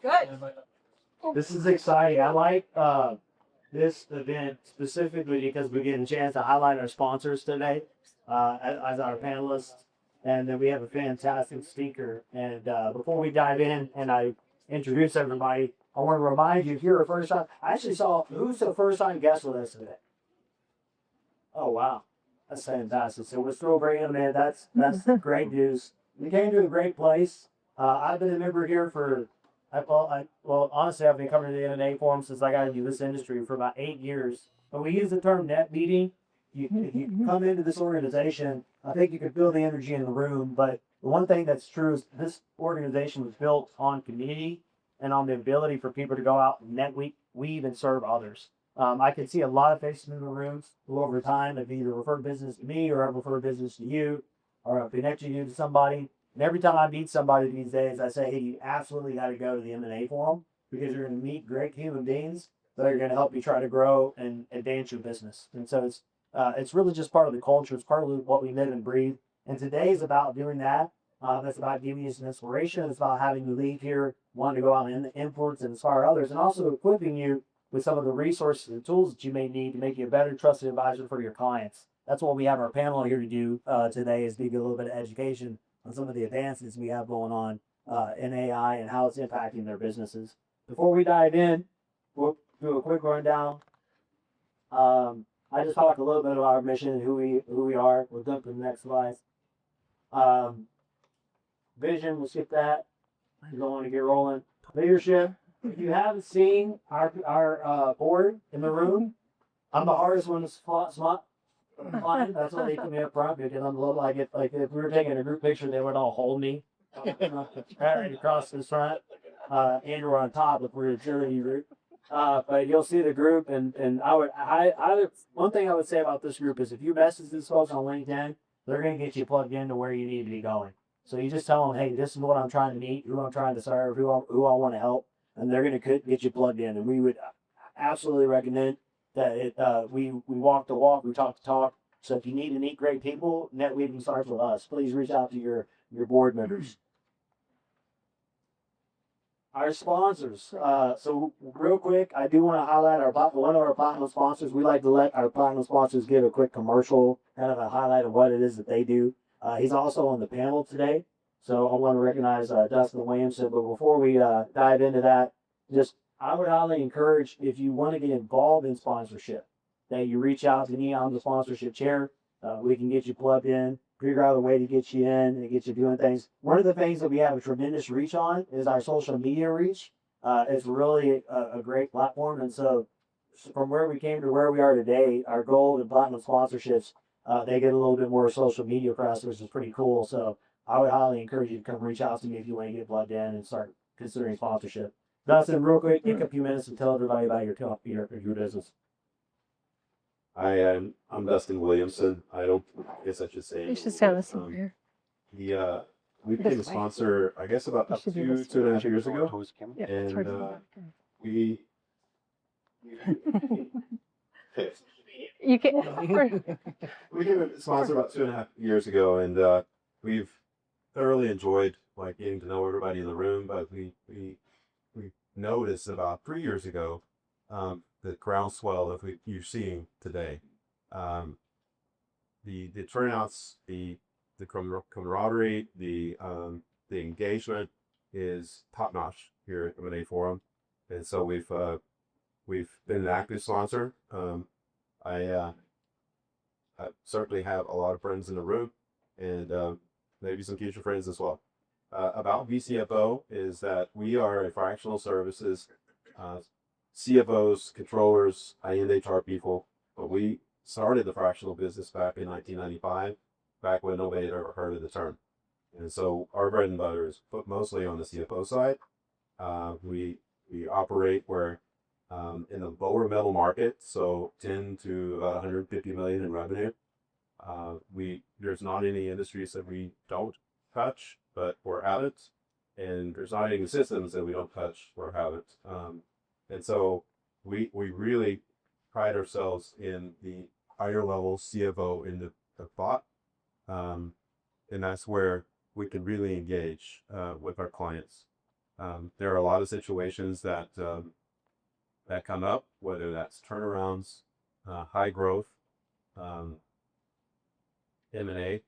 Good. This is exciting. I like this event specifically because we get a chance to highlight our sponsors today as our panelists. And then we have a fantastic speaker. And before we dive in and I introduce everybody, I want to remind you if you're a first time, I actually saw who's the first time guest with us today. Oh, wow. That's fantastic. So we're still bringing them in. That's great news. We came to a great place. I've been a member here for, well, honestly, I've been covering the NNA forum since I got into this industry for about 8 years. But we use the term net meeting. If you come into this organization, I think you can feel the energy in the room. But the one thing that's true is this organization was built on community and on the ability for people to go out and weave and serve others. I can see a lot of faces in the rooms who over time have either referred business to me or I've referred business to you or I've connected you to somebody. And every time I meet somebody these days, I say, hey, you absolutely got to go to the M&A forum because you're going to meet great human beings that are going to help you try to grow and advance your business. And so it's really just part of the culture. It's part of what we live and breathe. And today is about doing that. That's about giving you some inspiration. It's about having you leave here, wanting to go out and influence and inspire others, and also equipping you with some of the resources and tools that you may need to make you a better trusted advisor for your clients. That's what we have our panel here to do today is give you a little bit of education on some of the advances we have going on in AI and how it's impacting their businesses. Before we dive in, we'll do a quick rundown. I just talked a little bit about our mission and who we are. We'll jump to the next slide. Vision, we'll skip that. We don't want to get rolling. Leadership. If you haven't seen our board in the room, I'm the hardest one to spot. That's why they put me up front because I'm a little like if we were taking a group picture, they would all hold me right across the front. Andrew on top if we were a cheerleading group. But you'll see the group, and one thing I would say about this group is if you message these folks on LinkedIn, they're going to get you plugged into where you need to be going. So you just tell them, hey, this is what I'm trying to meet, who I'm trying to serve, who I want to help, and they're going to get you plugged in. And we would absolutely recommend that we walk the walk, we talk the talk. So if you need to meet great people, netweaving starts with us. Please reach out to your board members. Our sponsors. So real quick, I do want to highlight one of our platinum sponsors. We like to let our platinum sponsors give a quick commercial, kind of a highlight of what it is that they do. He's also on the panel today, so I want to recognize Dustin Williamson. But before we dive into that, I would highly encourage if you want to get involved in sponsorship, that you reach out to me. I'm the sponsorship chair. We can get you plugged in, figure out a way to get you in and get you doing things. One of the things that we have a tremendous reach on is our social media reach. It's really a great platform. And so from where we came to where we are today, our gold and platinum sponsorships, they get a little bit more social media press, which is pretty cool. So I would highly encourage you to come reach out to me if you want to get plugged in and start considering sponsorship. Dustin, real quick, take a few minutes and tell everybody about your business. I'm Dustin Williamson. I don't guess I should say. You should stand this over here. We became a sponsor, I guess, about 2.5 years ago, Yeah, and we. You can. We became a sponsor about 2.5 years ago, and we've thoroughly enjoyed getting to know everybody in the room. But we noticed about 3 years ago the groundswell that you're seeing today. The turnouts, the camaraderie, the engagement is top notch here at M&A Forum, and so we've been an active sponsor. I certainly have a lot of friends in the room, and maybe some future friends as well. About VCFO is that we are a fractional services. CFOs, controllers, high-end HR people, but we started the fractional business back in 1995, back when nobody had ever heard of the term. And so our bread and butter is mostly on the CFO side. We operate where in the lower middle market, so 10 to about 150 million in revenue. There's not any industries that we don't touch, but we're at it, and there's not any systems that we don't touch or have it. And so we really pride ourselves in the higher level CFO in the thought, and that's where we can really engage with our clients. There are a lot of situations that that come up, whether that's turnarounds, high growth, M&A.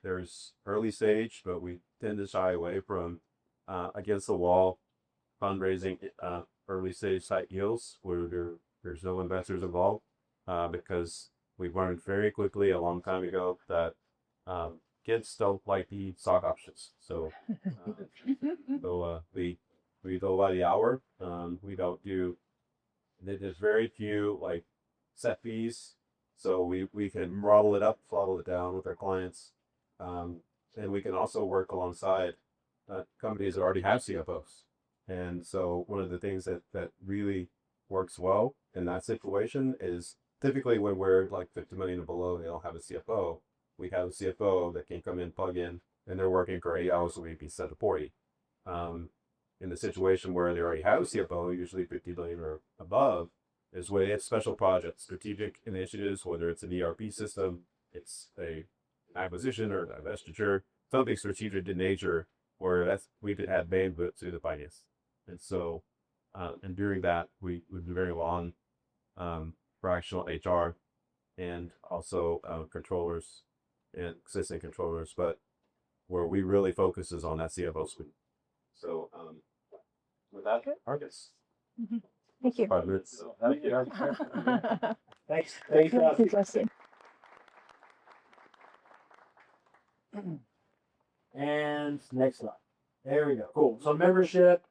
There's early stage, but we tend to shy away from against the wall fundraising, early stage type deals where there's no investors involved, because we learned very quickly a long time ago that kids don't like to eat stock options. So we go by the hour. We don't do. There's very few like set fees, so we can throttle it up, throttle it down with our clients, and we can also work alongside companies that already have CFOs. And so one of the things that really works well in that situation is typically when we're like 50 million and below, they don't have a CFO. We have a CFO that can come in, plug in, and they're working for 8 hours a week instead of 40. In the situation where they already have a CFO, usually 50 million or above, is where they have special projects, strategic initiatives, whether it's an ERP system, it's a acquisition or divestiture, something strategic in nature, where we've had bandwidth to the finance. And so, and during that, we would do very long fractional HR and also controllers and assistant controllers, but where we really focus is on that CFO suite. So, with that, targets. Thank you. 5 minutes. So, thank you. Thanks. Thanks, Rob. Interesting. And next slide. There we go. Cool. So membership.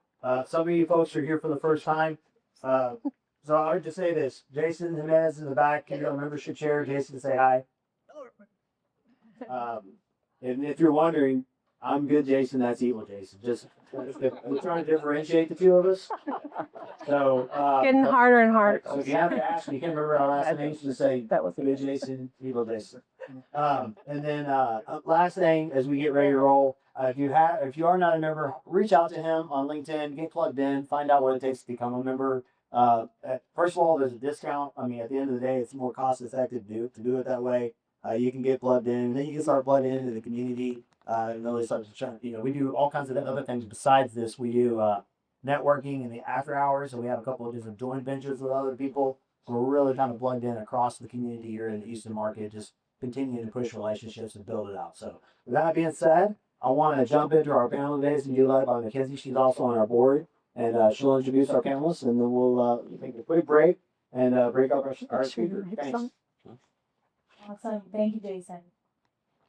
Some of you folks are here for the first time. So I would just say this. Jason Jimenez in the back. Can you go membership chair? Jason, say hi. And if you're wondering, I'm good Jason, that's evil Jason. Just we're trying to differentiate the two of us. So Getting harder and harder. so if you have to ask, you can't remember our last names, just say That was good Jason, evil Jason. And then last thing as we get ready to roll, if you are not a member, reach out to him on LinkedIn, get plugged in, find out what it takes to become a member. First of all, there's a discount. I mean, at the end of the day, it's more cost effective to do it that way. You can get plugged in, and then you can start plugging into the community. And really start to we do all kinds of other things besides this. We do networking in the after hours, and we have a couple of different joint ventures with other people. We're really kind of plugged in across the community here in the Houston market, just continuing to push relationships and build it out. So with that being said, I want to jump into our panel today. It's led by Mackenzie. She's also on our board, and she'll introduce our panelists, and then we'll take a quick break and break up our speaker. Thanks. Awesome. Thank you, Jason.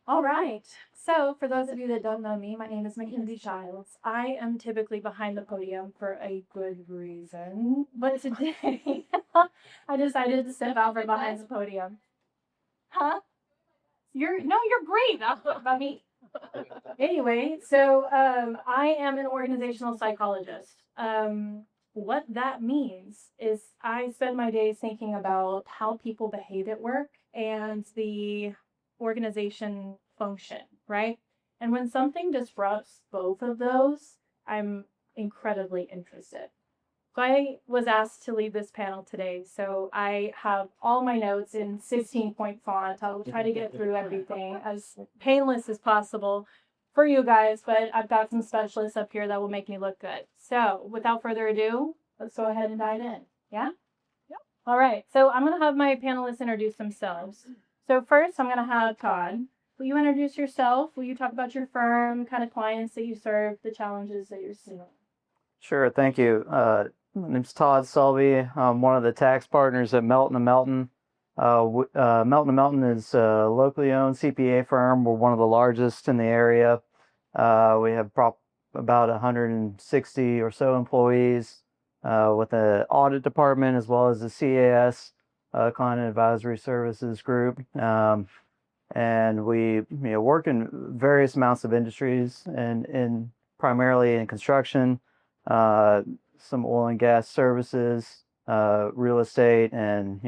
All right. So for those of you that don't know me, my name is Mackenzie Childs. I am typically behind the podium for a good reason. But today, I decided to step out from behind the podium. Huh? You're great. That's about me. Anyway, so I am an organizational psychologist. What that means is I spend my days thinking about how people behave at work and the organization function, right? And when something disrupts both of those, I'm incredibly interested. So I was asked to lead this panel today, so I have all my notes in 16-point font. I'll try to get through everything as painless as possible for you guys, but I've got some specialists up here that will make me look good. So without further ado, let's go ahead and dive in. Yeah? Yep. All right, so I'm going to have my panelists introduce themselves. So first, I'm going to have Todd. Will you introduce yourself? Will you talk about your firm, kind of clients that you serve, the challenges that you're seeing? Sure, thank you. My name's Todd Selby. I'm one of the tax partners at Melton & Melton. Melton & Melton is a locally owned CPA firm. We're one of the largest in the area. We have about 160 or so employees with an audit department as well as a CAS, Client Advisory Services group. And we work in various amounts of industries and primarily in construction, some oil and gas services, real estate, and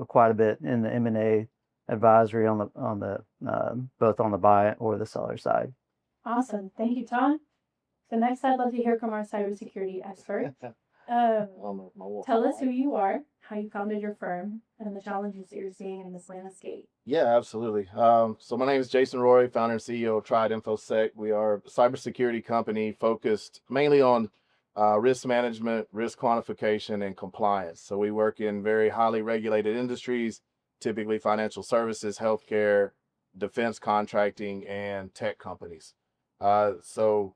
quite a bit in the M&A advisory on the both on the buy or the seller side. Awesome. Thank you, Todd. So next, I'd love to hear from our cybersecurity expert. Tell us who you are, how you founded your firm, and the challenges that you're seeing in this landscape. Yeah, absolutely. So my name is Jason Roy, founder and CEO of Triad InfoSec. We are a cybersecurity company focused mainly on risk management, risk quantification, and compliance. So we work in very highly regulated industries, typically financial services, healthcare, defense contracting, and tech companies. So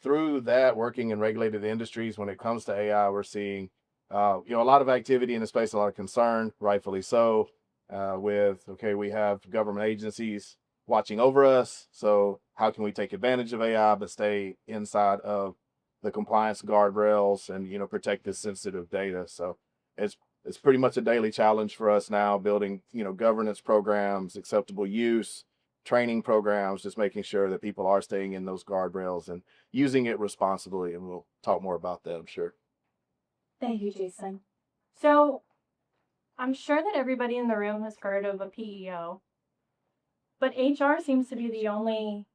through that, working in regulated industries, when it comes to AI, we're seeing a lot of activity in the space, a lot of concern, rightfully so. We have government agencies watching over us. So how can we take advantage of AI but stay inside of the compliance guardrails and protect this sensitive data? So it's pretty much a daily challenge for us now, building governance programs, acceptable use, training programs, just making sure that people are staying in those guardrails and using it responsibly. And we'll talk more about that, I'm sure. Thank you, Jason. So I'm sure that everybody in the room has heard of a PEO, but HR seems to be the only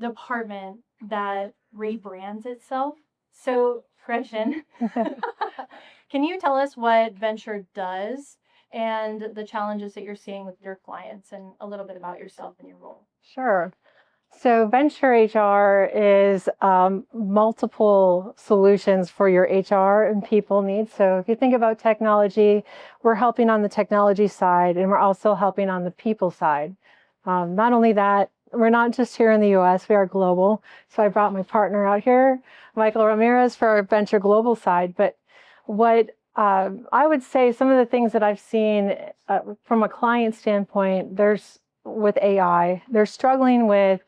department that rebrands itself. So, Gretchen, can you tell us what Venture does and the challenges that you're seeing with your clients and a little bit about yourself and your role? Sure. So Venture HR is multiple solutions for your HR and people needs. So if you think about technology, we're helping on the technology side, and we're also helping on the people side. Not only that, we're not just here in the US, we are global. So I brought my partner out here, Michael Ramirez, for our Venture Global side. But what I would say, some of the things that I've seen from a client standpoint, with AI, they're struggling with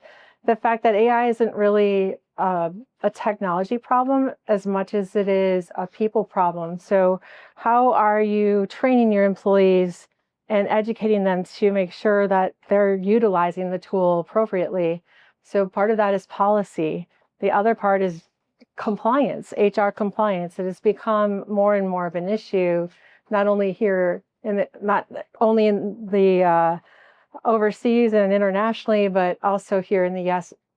the fact that AI isn't really a technology problem as much as it is a people problem. So how are you training your employees and educating them to make sure that they're utilizing the tool appropriately? So part of that is policy. The other part is compliance, HR compliance. It has become more and more of an issue, not only here not only in the overseas and internationally, but also here in the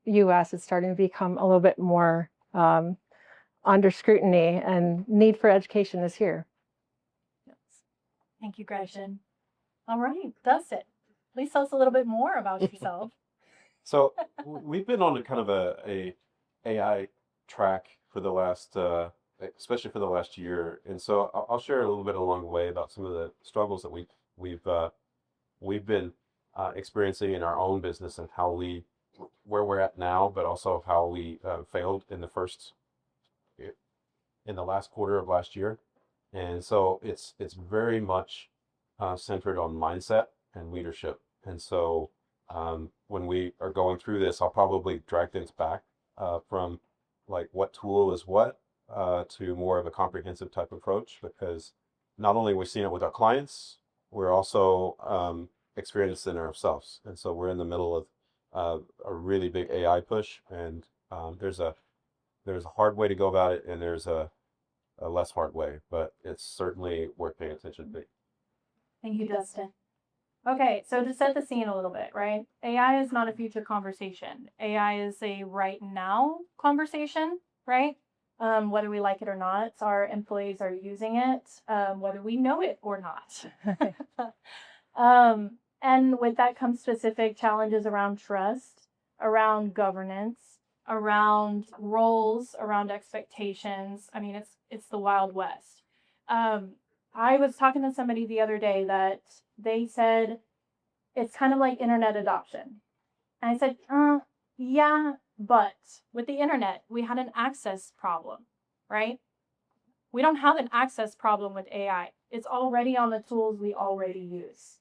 US, it's starting to become a little bit more under scrutiny, and need for education is here. Yes. Thank you, Gretchen. All right, Dustin, please tell us a little bit more about yourself. So we've been on a kind of a AI track for the last, especially for the last year, and so I'll share a little bit along the way about some of the struggles that we've been experiencing in our own business and where we're at now, but also how we failed in the last quarter of last year. And so it's very much centered on mindset and leadership. And so when we are going through this, I'll probably drag things back from like what tool is what to more of a comprehensive type approach, because not only are we seeing it with our clients, we're also experiencing it ourselves. And so we're in the middle of a really big AI push, and there's a hard way to go about it, and there's a less hard way, but it's certainly worth paying attention to. Thank you, Dustin. Okay, so to set the scene a little bit, right? AI is not a future conversation. AI is a right now conversation, right? Whether we like it or not, our employees are using it, whether we know it or not. And with that comes specific challenges around trust, around governance, around roles, around expectations. I mean, it's the Wild West. I was talking to somebody the other day that they said it's kind of like internet adoption. And I said, yeah, but with the internet, we had an access problem, right? We don't have an access problem with AI. It's already on the tools we already use.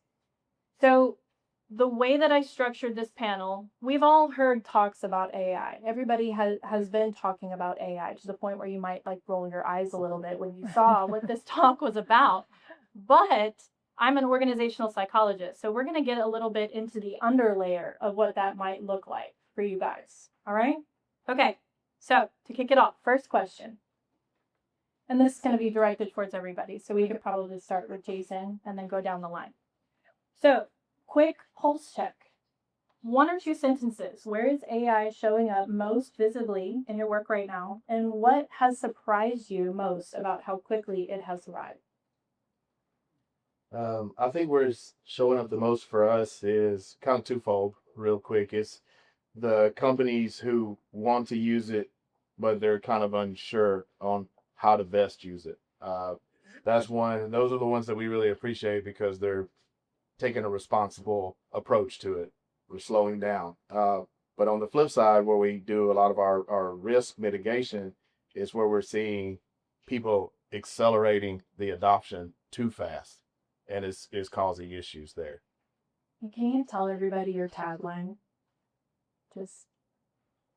So the way that I structured this panel, we've all heard talks about AI. Everybody has been talking about AI to the point where you might like roll your eyes a little bit when you saw what this talk was about. But I'm an organizational psychologist, so we're going to get a little bit into the underlayer of what that might look like for you guys. All right? Okay, so to kick it off, first question. And this is going to be directed towards everybody, so we could probably start with Jason and then go down the line. So, quick pulse check. one or two sentences. Where is AI showing up most visibly in your work right now? And what has surprised you most about how quickly it has arrived? I think where it's showing up the most for us is kind of twofold, real quick. It's the companies who want to use it, but they're kind of unsure on how to best use it. That's one, those are the ones that we really appreciate because they're taking a responsible approach to it. We're slowing down. But on the flip side, where we do a lot of our risk mitigation is where we're seeing people accelerating the adoption too fast and it's causing issues there. Can you tell everybody your tagline? Just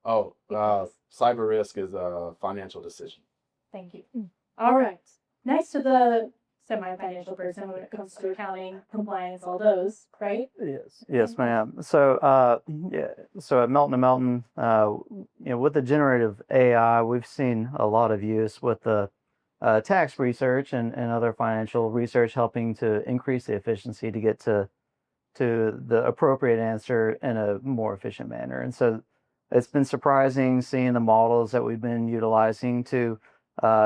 Oh, cyber risk is a financial decision. thank you. All right. Next to the semi-financial person when it comes to accounting, compliance, all those, right? Yes, ma'am. So, yeah, so at Melton and Melton, with the generative AI, we've seen a lot of use with the tax research and other financial research, helping to increase the efficiency to get to the appropriate answer in a more efficient manner. And so, it's been surprising seeing the models that we've been utilizing to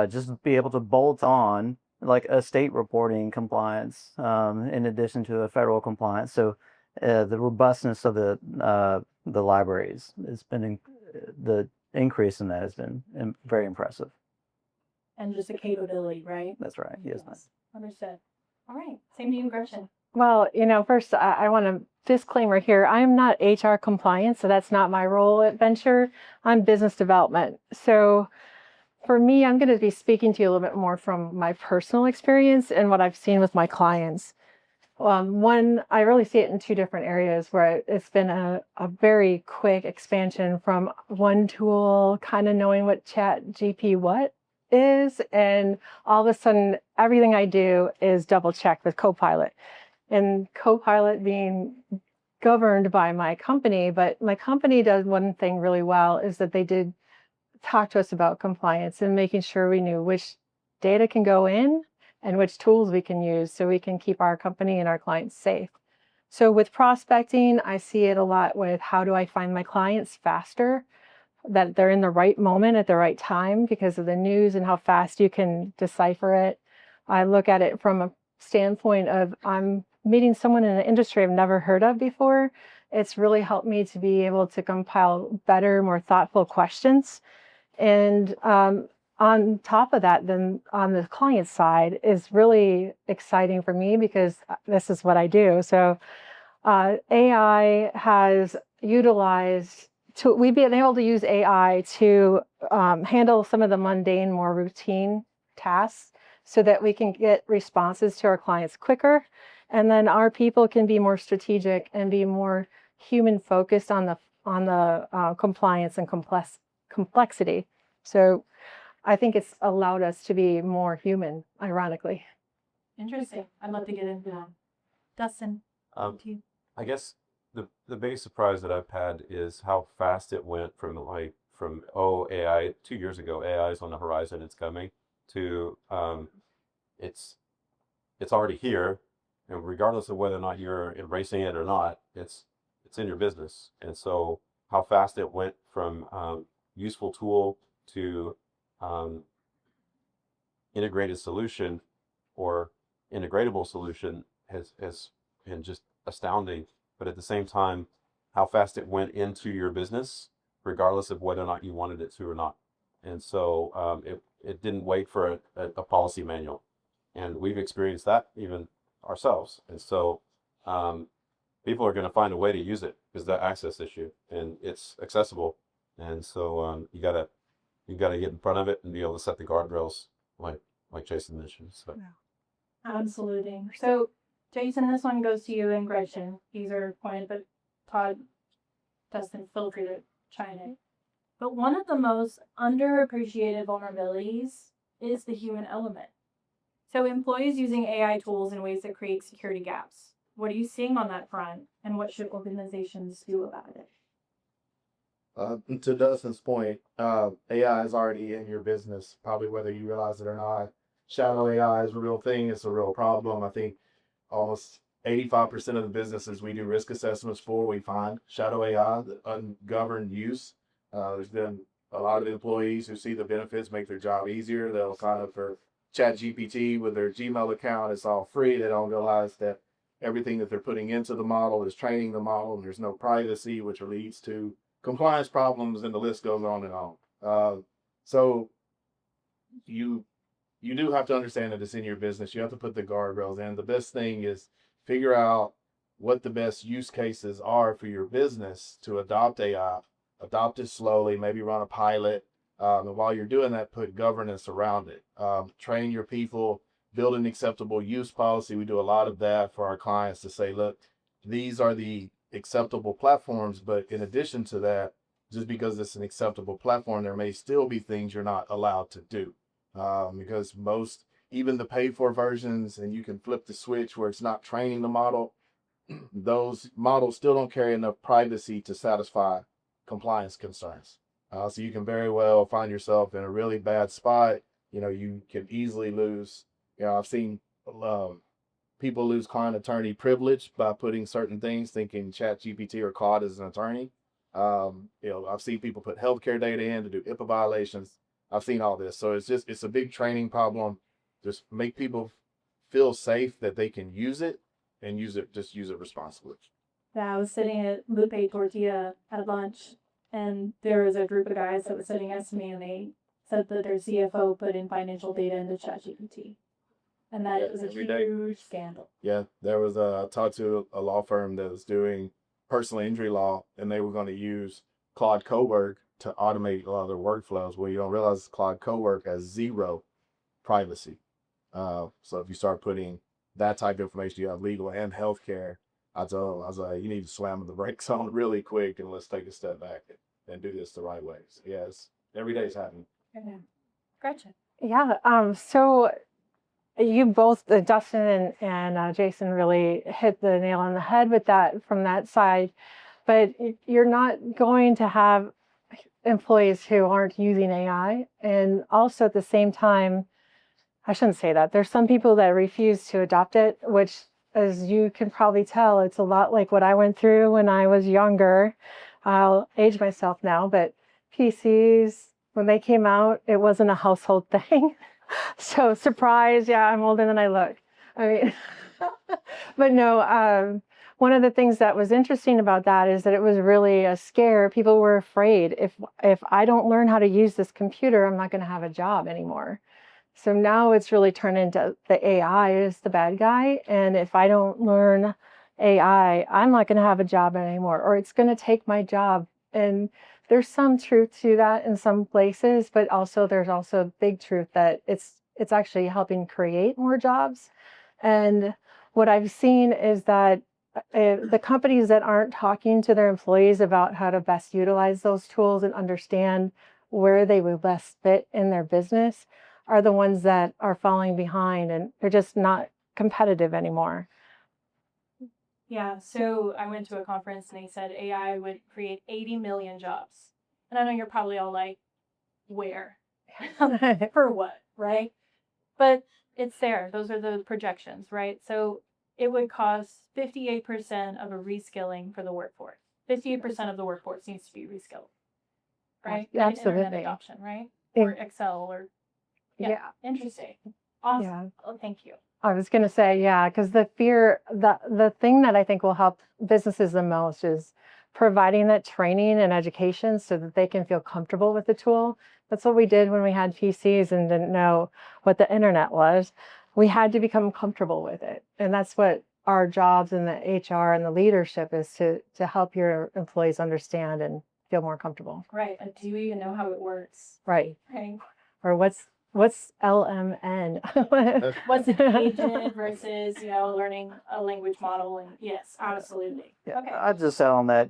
just be able to bolt on like a state reporting compliance in addition to a federal compliance. So the robustness of the libraries has been the increase in that has been very impressive. And just a capability, right? That's right. Yes, ma'am. Understood. All right. Same to you, Gretchen. Well, first I want to disclaimer here. I am not HR compliance, so that's not my role at Venture. I'm business development. So for me, I'm going to be speaking to you a little bit more from my personal experience and what I've seen with my clients. One, I really see it in two different areas where it's been a very quick expansion from one tool, kind of knowing what what is, and all of a sudden, everything I do is double checked with Copilot. And Copilot being governed by my company, but my company does one thing really well is that they did talk to us about compliance and making sure we knew which data can go in and which tools we can use so we can keep our company and our clients safe. So with prospecting, I see it a lot with how do I find my clients faster, that they're in the right moment at the right time because of the news and how fast you can decipher it. I look at it from a standpoint of I'm meeting someone in an industry I've never heard of before. It's really helped me to be able to compile better, more thoughtful questions. And on top of that, then on the client side is really exciting for me because this is what I do. So AI has utilized, we've been able to use AI to handle some of the mundane, more routine tasks so that we can get responses to our clients quicker. And then our people can be more strategic and be more human focused on the compliance and complexity. So I think it's allowed us to be more human, ironically. Interesting. I'd love to get into that. Dustin, to you. I guess the biggest surprise that I've had is how fast it went from AI 2 years ago, AI is on the horizon, it's coming, to it's already here, and regardless of whether or not you're embracing it or not, it's in your business. And so how fast it went from useful tool to integrated solution or integratable solution has been just astounding. But at the same time, how fast it went into your business, regardless of whether or not you wanted it to or not. And so it didn't wait for a policy manual. And we've experienced that even ourselves. And so people are going to find a way to use it because the access issue and it's accessible. And so you gotta get in front of it and be able to set the guardrails like Jason mentioned. So. Absolutely. So Jason, this one goes to you and Gretchen. These are pointed, but Todd, Dustin, feel free to chime in. But one of the most underappreciated vulnerabilities is the human element. So employees using AI tools in ways that create security gaps. What are you seeing on that front, and what should organizations do about it? To Dustin's point, AI is already in your business, probably whether you realize it or not. Shadow AI is a real thing. It's a real problem. I think almost 85% of the businesses we do risk assessments for, we find shadow AI, the ungoverned use. There's been a lot of employees who see the benefits make their job easier. They'll sign up for ChatGPT with their Gmail account. It's all free. They don't realize that everything that they're putting into the model is training the model, and there's no privacy, which leads to compliance problems, and the list goes on and on. So you do have to understand that it's in your business. You have to put the guardrails in. The best thing is figure out what the best use cases are for your business to adopt AI. Adopt it slowly, maybe run a pilot. And while you're doing that, put governance around it. Train your people, build an acceptable use policy. We do a lot of that for our clients to say, look, these are the acceptable platforms. But in addition to that, just because it's an acceptable platform, there may still be things you're not allowed to do. Because even the paid for versions, and you can flip the switch where it's not training the model, those models still don't carry enough privacy to satisfy compliance concerns. So you can very well find yourself in a really bad spot. You can easily lose, I've seen people lose client attorney privilege by putting certain things, thinking ChatGPT or Claude is an attorney. I've seen people put healthcare data in to do HIPAA violations. I've seen all this. So it's a big training problem. Just make people feel safe that they can use it and use it responsibly. Yeah, I was sitting at Lupe Tortilla at lunch, and there was a group of guys that was sitting next to me, and they said that their CFO put in financial data into ChatGPT, and that it was a huge scandal. Yeah, there was I talked to a law firm that was doing personal injury law, and they were going to use Claude Cowork to automate a lot of their workflows. Well, you don't realize Claude Cowork has zero privacy. So if you start putting that type of information, you have legal and healthcare. I was like, you need to slam the brakes on really quick, and let's take a step back and do this the right way. So yes, every day is happening. Gretchen. Yeah. So you both, Dustin and Jason, really hit the nail on the head with that from that side. But you're not going to have employees who aren't using AI. And also at the same time, I shouldn't say that. There's some people that refuse to adopt it, which, as you can probably tell, it's a lot like what I went through when I was younger. I'll age myself now, but PCs, when they came out, it wasn't a household thing. So surprise, yeah, I'm older than I look. I mean, but no, one of the things that was interesting about that is that it was really a scare. People were afraid, if I don't learn how to use this computer, I'm not going to have a job anymore. So now it's really turned into the AI is the bad guy. And if I don't learn AI, I'm not going to have a job anymore, or it's going to take my job. And there's some truth to that in some places, but also there's also big truth that it's actually helping create more jobs. And what I've seen is that the companies that aren't talking to their employees about how to best utilize those tools and understand where they will best fit in their business are the ones that are falling behind, and they're just not competitive anymore. Yeah, so I went to a conference and they said AI would create 80 million jobs. And I know you're probably all like, where? For what, right? But it's there. Those are the projections, right? So it would cost 58% of a reskilling for the workforce. 58% of the workforce needs to be reskilled, right? Absolutely. Internet adoption, right? Or Excel, or yeah. Interesting. Awesome. Yeah. Oh, thank you. I was going to say, yeah, because the thing that I think will help businesses the most is providing that training and education so that they can feel comfortable with the tool. That's what we did when we had PCs and didn't know what the internet was. We had to become comfortable with it. And that's what our jobs in the HR and the leadership is, to help your employees understand and feel more comfortable. Right. And do you even know how it works? Right. Right. Or what's LMN? What's an agent versus, learning a language model? And yes, absolutely. Yeah, Okay. I'd just add on that,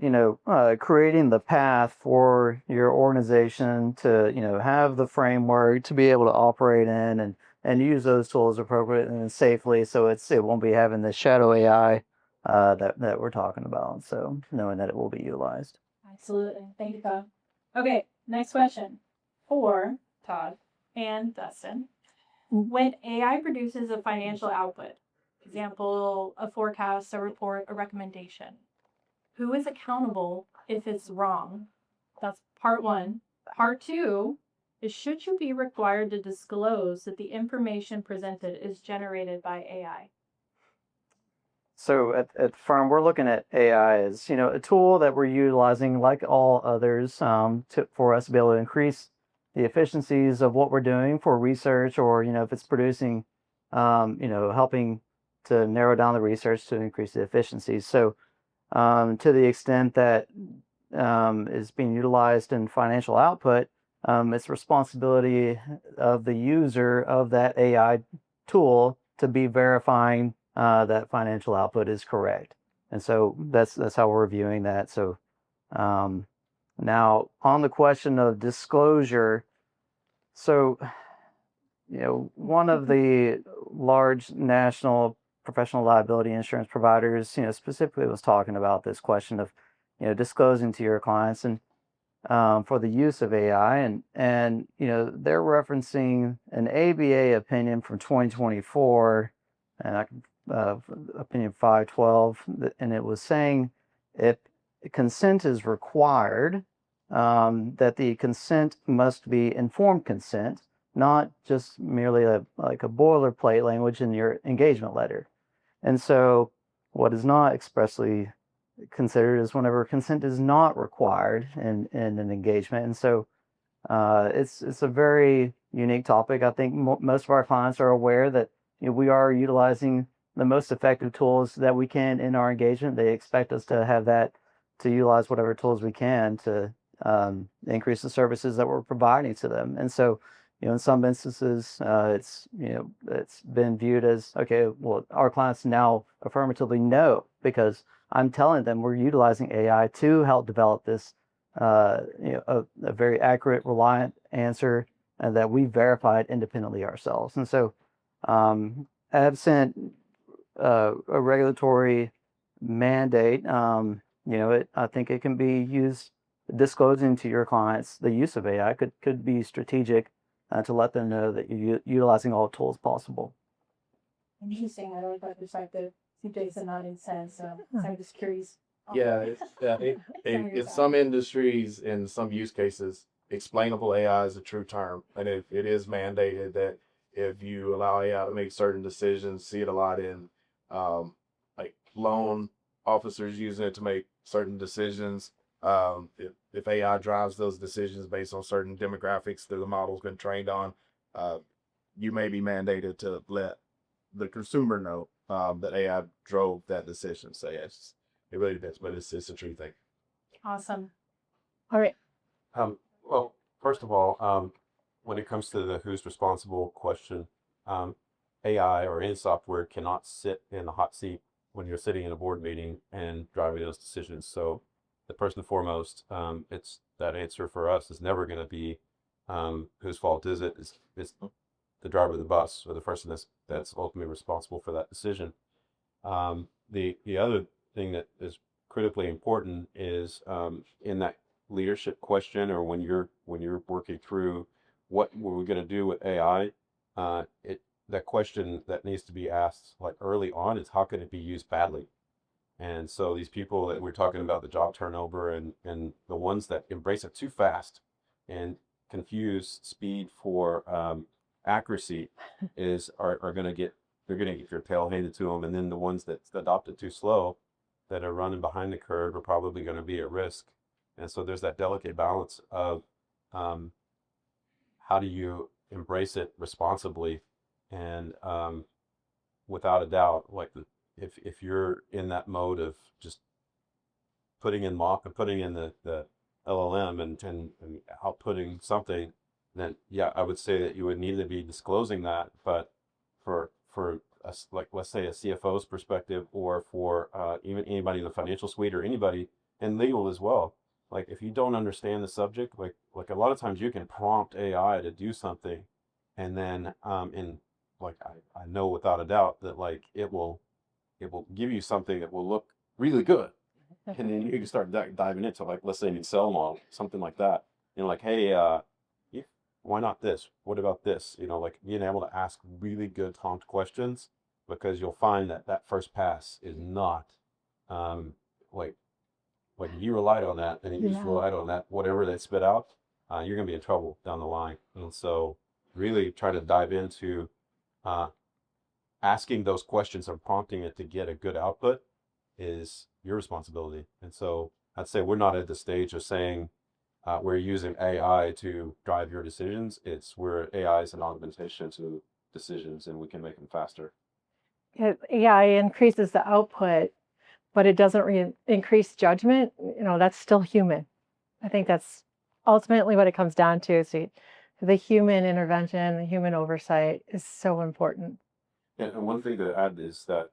creating the path for your organization to, have the framework to be able to operate in and use those tools appropriately and safely, so it won't be having the shadow AI that we're talking about. So knowing that it will be utilized. Absolutely. Thank you, Todd. Okay, next question. For Todd and Dustin. When AI produces a financial output, Example, a forecast, a report, a recommendation. Who is accountable if it's wrong? That's part one. Part two is, should you be required to disclose that the information presented is generated by AI? So at the firm, we're looking at AI as, a tool that we're utilizing like all others for us to be able to increase the efficiencies of what we're doing for research, or, if it's producing, helping to narrow down the research to increase the efficiencies. So to the extent that is being utilized in financial output, it's responsibility of the user of that AI tool to be verifying that financial output is correct. And so that's how we're viewing that. So now on the question of disclosure, so one of the large national professional liability insurance providers, specifically was talking about this question of, disclosing to your clients and for the use of AI, and they're referencing an ABA opinion from 2024, and opinion 512, and it was saying if consent is required, that the consent must be informed consent, not just merely like a boilerplate language in your engagement letter. And so what is not expressly considered is whenever consent is not required in an engagement. And so it's a very unique topic. I think most of our clients are aware that we are utilizing the most effective tools that we can in our engagement. They expect us to have that, to utilize whatever tools we can to increase the services that we're providing to them. And so, in some instances, it's been viewed as, okay, well, our clients now affirmatively know, because I'm telling them we're utilizing AI to help develop this, a very accurate, reliant answer, and that we verified independently ourselves. And so, absent a regulatory mandate, I think it can be used. Disclosing to your clients the use of AI could be strategic to let them know that you're utilizing all tools possible. Interesting. I don't know that perspective. See Jason nodding sense. So I'm just curious. Yeah, in some industries, in some use cases, explainable AI is a true term, and it is mandated that if you allow AI to make certain decisions, see it a lot in like loan officers using it to make certain decisions. If AI drives those decisions based on certain demographics that the model's been trained on, you may be mandated to let the consumer know that AI drove that decision. So yes, it really depends, but it's a true thing. Awesome. All right. Well, first of all, when it comes to the who's responsible question, AI or any software cannot sit in the hot seat when you're sitting in a board meeting and driving those decisions. So the first and foremost, it's that answer for us is never going to be whose fault is it? It's the driver of the bus, or the person that's ultimately responsible for that decision. The other thing that is critically important is in that leadership question, or when you're working through what we're going to do with AI, that question that needs to be asked like early on is, how can it be used badly? And so these people that we're talking about, the job turnover and the ones that embrace it too fast and confuse speed for accuracy are going to get their tail handed to them. And then the ones that adopt it too slow, that are running behind the curve, are probably going to be at risk. And so there's that delicate balance of how do you embrace it responsibly, and without a doubt, like if you're in that mode of just putting in the LLM and outputting something, then yeah, I would say that you would need to be disclosing that. But for like, let's say a CFO's perspective, or for even anybody in the financial suite, or anybody in legal as well, like if you don't understand the subject, like a lot of times you can prompt AI to do something, and then I know without a doubt that like it will give you something that will look really good. And then you can start diving into, like, let's say an Excel model, something like that. Like, hey, why not this? What about this? Like being able to ask really good prompt questions because you'll find that that first pass is not like you relied on that and you just No. relied on that, whatever they spit out, you're going to be in trouble down the line. And so really try to dive into asking those questions and prompting it to get a good output is your responsibility. And so I'd say we're not at the stage of saying we're using AI to drive your decisions. It's where AI is an augmentation to decisions and we can make them faster. AI increases the output, but it doesn't increase judgment. That's still human. I think that's ultimately what it comes down to. Is the human intervention, the human oversight is so important. And one thing to add is that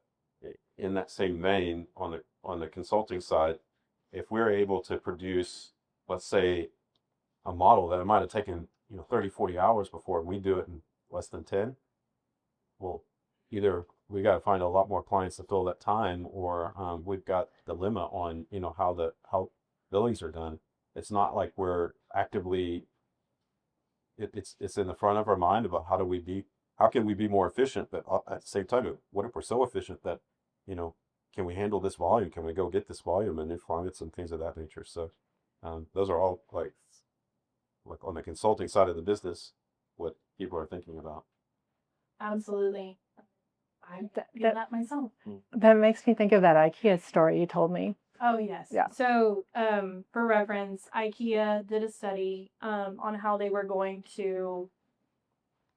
in that same vein, on the consulting side, if we're able to produce, let's say, a model that it might have taken 30, 40 hours before, and we do it in less than 10, well, either we got to find a lot more clients to fill that time, or we've got the limit on how billings are done. It's not like we're actively it's in the front of our mind about how can we be more efficient, but at the same time, what if we're so efficient that can we handle this volume? Can we go get this volume and new clients and things of that nature? So those are all like on the consulting side of the business, what people are thinking about. Absolutely. I'm doing that myself. That makes me think of that IKEA story you told me. Oh, yes. Yeah. So, for reference, IKEA did a study on how they were going to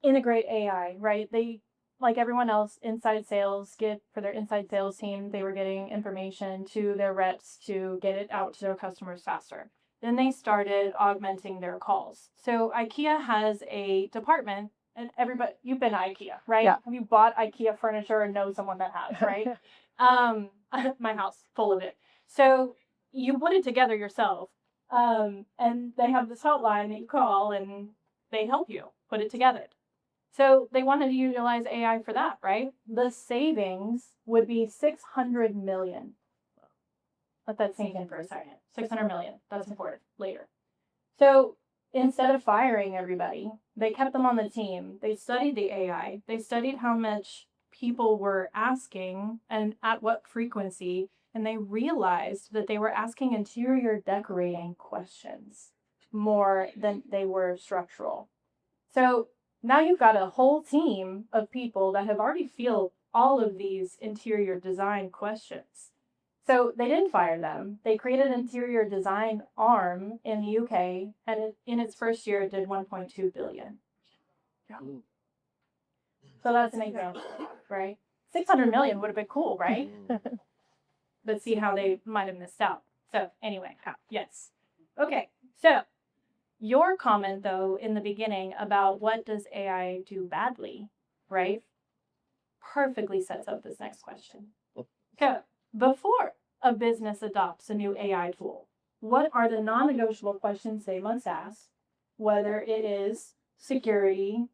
integrate AI, right? They, like everyone else, inside sales, for their inside sales team, they were getting information to their reps to get it out to their customers faster. Then they started augmenting their calls. So IKEA has a department, and everybody, you've been to IKEA, right? Yeah. You bought IKEA furniture and know someone that has, right? My house full of it. So you put it together yourself, and they have this hotline that you call, and they help you put it together. So they wanted to utilize AI for that, right? The savings would be 600 million. Let that sink in for a second. 600 million. That's important later. So instead of firing everybody, they kept them on the team. They studied the AI. They studied how much people were asking and at what frequency. And they realized that they were asking interior decorating questions more than they were structural. So now you've got a whole team of people that have already fielded all of these interior design questions. So they didn't fire them. They created an interior design arm in the UK, and in its first year, it did 1.2 billion. So that's an example, right? 600 million would have been cool, right? But see how they might have missed out. So anyway, yes. Okay, so your comment, though, in the beginning about what does AI do badly, right? Perfectly sets up this next question. So before a business adopts a new AI tool, what are the non-negotiable questions they must ask, whether it is security,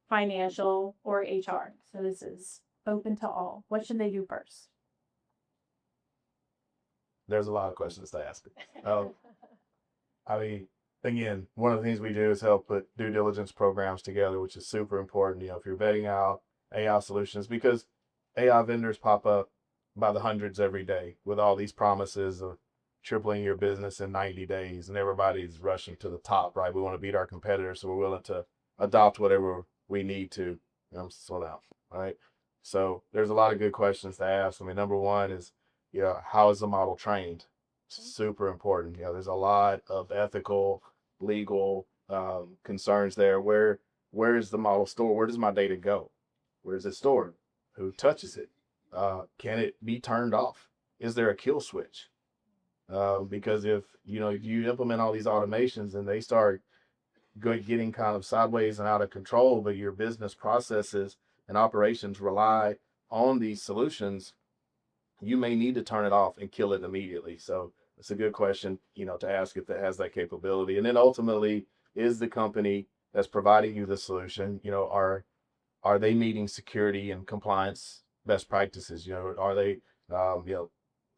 financial, or HR? So this is open to all. What should they do first? There's a lot of questions to ask. I mean, again, one of the things we do is help put due diligence programs together, which is super important. If you're vetting out AI solutions, because AI vendors pop up by the hundreds every day with all these promises of tripling your business in 90 days, and everybody's rushing to the top, right? We want to beat our competitors, so we're willing to adopt whatever we need to. Slow down, right? So there's a lot of good questions to ask. I mean, number one is, how is the model trained? Super important. There's a lot of ethical, legal concerns there. Where is the model stored? Where does my data go? Where is it stored? Who touches it? Can it be turned off? Is there a kill switch? Because if you implement all these automations and they start getting kind of sideways and out of control, but your business processes and operations rely on these solutions, you may need to turn it off and kill it immediately. So it's a good question, to ask if it has that capability. And then ultimately, is the company that's providing you the solution, are they meeting security and compliance best practices? Are they,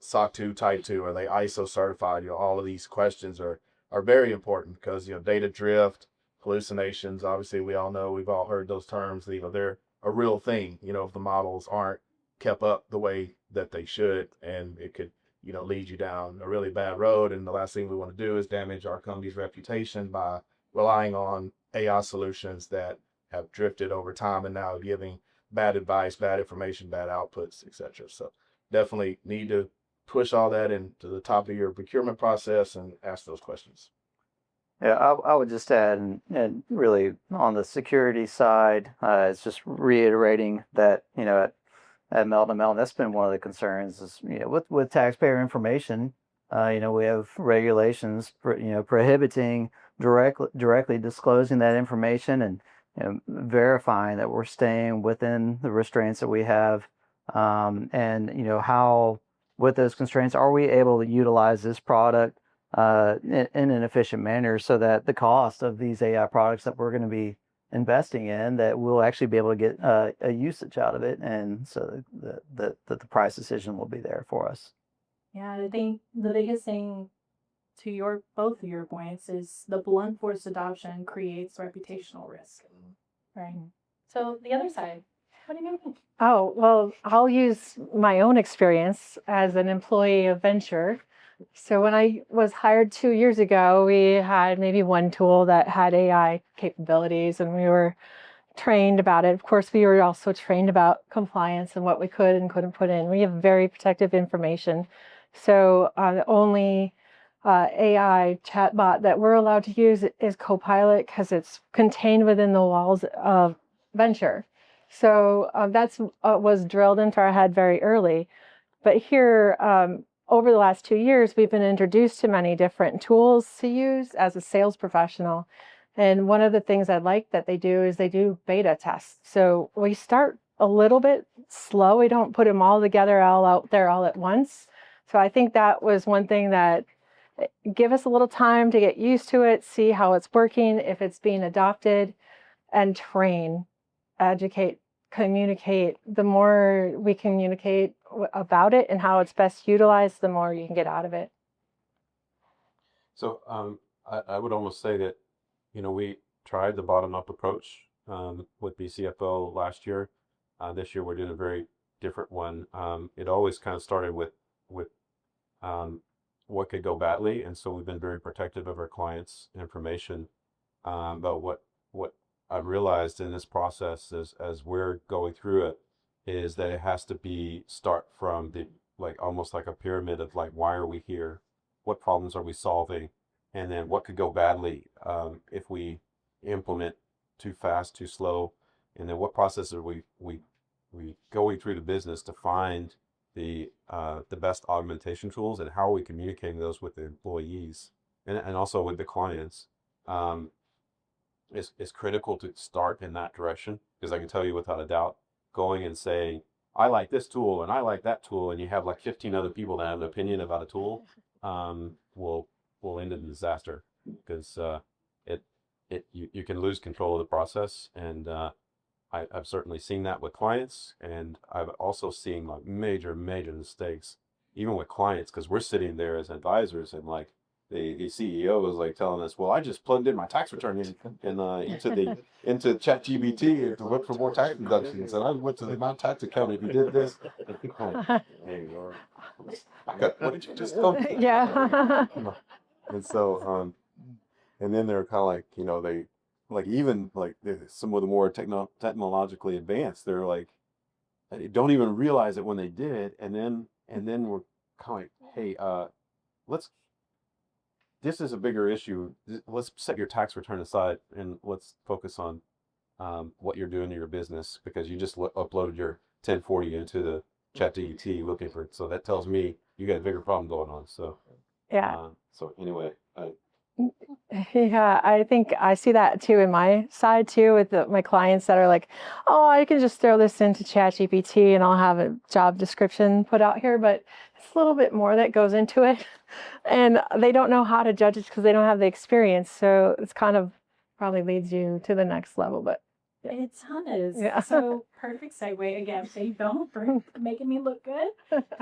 SOC 2 Type 2? Are they ISO certified? All of these questions are very important because, data drift, hallucinations, obviously we all know, we've all heard those terms, they're a real thing, if the models aren't kept up the way that they should, and it could, lead you down a really bad road. And the last thing we want to do is damage our company's reputation by relying on AI solutions that have drifted over time and now giving bad advice, bad information, bad outputs, etc. So definitely need to push all that into the top of your procurement process and ask those questions. Yeah, I would just add, and really on the security side, it's just reiterating that, at Melton & Melton, that's been one of the concerns is, with taxpayer information, we have regulations, prohibiting directly disclosing that information and verifying that we're staying within the restraints that we have, and how with those constraints are we able to utilize this product in an efficient manner so that the cost of these AI products that we're going to be investing in, that we'll actually be able to get a usage out of it, and so that the price decision will be there for us. Yeah, I think the biggest thing to both of your points is the blunt force adoption creates reputational risk. Right. So the other side, what do you mean? Oh, well, I'll use my own experience as an employee of Venture. So when I was hired 2 years ago, we had maybe one tool that had AI capabilities, and we were trained about it. Of course, we were also trained about compliance and what we could and couldn't put in. We have very protective information. So the only AI chatbot that we're allowed to use is Copilot because it's contained within the walls of Venture. So that's was drilled into our head very early. But here, over the last 2 years, we've been introduced to many different tools to use as a sales professional. And one of the things I like that they do is they do beta tests. So we start a little bit slow. We don't put them all together, all out there all at once. So I think that was one thing that give us a little time to get used to it, see how it's working, if it's being adopted, and train, educate, communicate. The more we communicate about it and how it's best utilized, the more you can get out of it. So I would almost say that, we tried the bottom-up approach with BCFO last year. This year we're doing a very different one. It always kind of started with what could go badly, and so we've been very protective of our clients' information. But what I've realized in this process is, as we're going through it, is that it has to start from the, like, almost like a pyramid of, like, why are we here? What problems are we solving? And then what could go badly if we implement too fast, too slow? And then what process are we going through the business to find the best augmentation tools, and how are we communicating those with the employees and also with the clients? It's critical to start in that direction, because I can tell you without a doubt, going and saying, I like this tool and I like that tool, and you have like 15 other people that have an opinion about a tool, will end in disaster, because you can lose control of the process. And I've certainly seen that with clients, and I've also seen like major mistakes even with clients, because we're sitting there as advisors, and like the CEO was like telling us, well, I just plugged in my tax return into ChatGPT to look for more tax deductions, and I went to my tax account and he did this. Hey, Lord, what did you just tell me? Yeah. And so and then they're kind of like, they like, even like some of the more technologically advanced, they're like, they don't even realize it when they did it, and then we're kind of like, hey, this is a bigger issue. Let's set your tax return aside and let's focus on what you're doing in your business, because you just uploaded your 1040 into the ChatGPT looking for it. So that tells me you got a bigger problem going on. So Yeah. so anyway, Yeah, I think I see that too in my side too, with my clients that are like, oh, I can just throw this into ChatGPT and I'll have a job description put out here, but it's a little bit more that goes into it. And they don't know how to judge it because they don't have the experience. So it's kind of probably leads you to the next level. But It does. Yeah. So perfect segue again. Thank you for making me look good.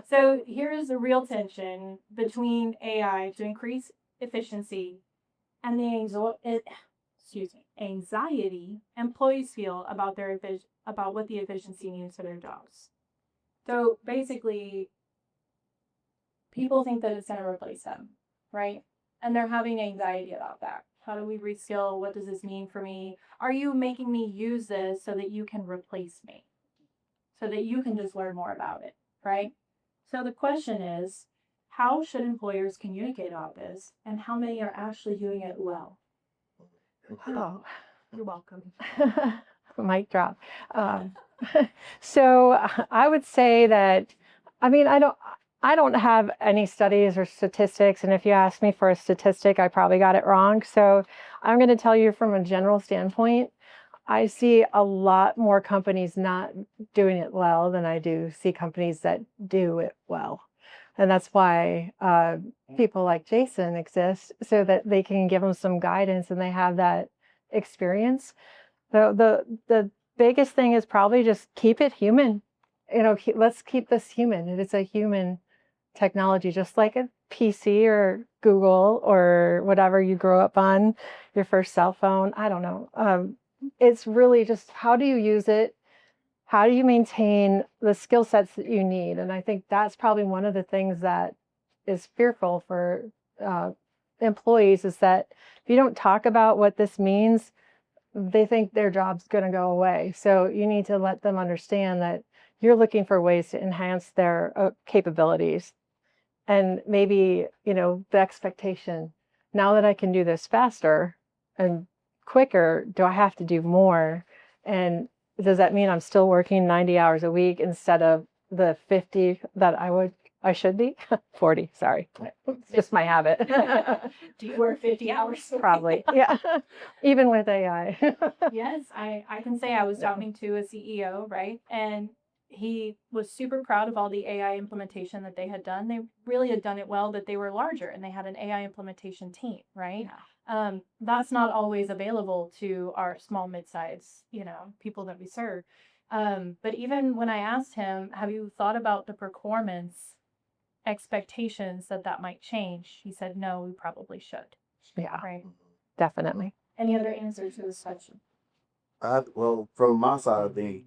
So here is the real tension between AI to increase efficiency and the anxiety employees feel about about what the efficiency means for their jobs. So basically, people think that it's going to replace them, right? And they're having anxiety about that. How do we reskill? What does this mean for me? Are you making me use this so that you can replace me? So that you can just learn more about it, right? So the question is, how should employers communicate about this, and how many are actually doing it well? Oh, You're welcome. mic drop. So I would say that, I mean, I don't have any studies or statistics, and if you ask me for a statistic, I probably got it wrong. So I'm going to tell you from a general standpoint, I see a lot more companies not doing it well than I do see companies that do it well. And that's why people like Jason exist, so that they can give them some guidance and they have that experience. The biggest thing is probably just keep it human. You know, let's keep this human. It is a human technology, just like a PC or Google or whatever you grew up on, your first cell phone. I don't know. It's really just, how do you use it? How do you maintain the skill sets that you need? And I think that's probably one of the things that is fearful for employees, is that if you don't talk about what this means, they think their job's going to go away. So you need to let them understand that you're looking for ways to enhance their capabilities. And maybe, you know, the expectation, now that I can do this faster and quicker, do I have to do more? And does that mean I'm still working 90 hours a week instead of the 50 that I should be? 40, sorry. It's just my habit. Do you work 50 hours? Probably, yeah. Even with AI. Yes, I can say I was talking to a CEO, right? And he was super proud of all the AI implementation that they had done. They really had done it well, but they were larger and they had an AI implementation team, right? That's not always available to our small, mid-size, you know, people that we serve. But even when I asked him, have you thought about the performance expectations that might change? He said, no, we probably should. Yeah, Right. definitely. Any other answers to this question? Well, from my side, I think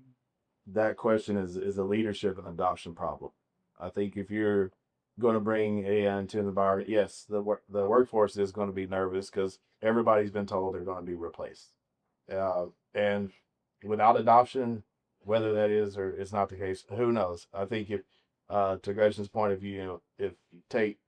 that question is a leadership and adoption problem. I think if you're going to bring AI into the environment, yes, the workforce is going to be nervous because everybody's been told they're going to be replaced. And without adoption, whether that is or it's not the case, who knows? I think if, to Gretchen's point of view, if you take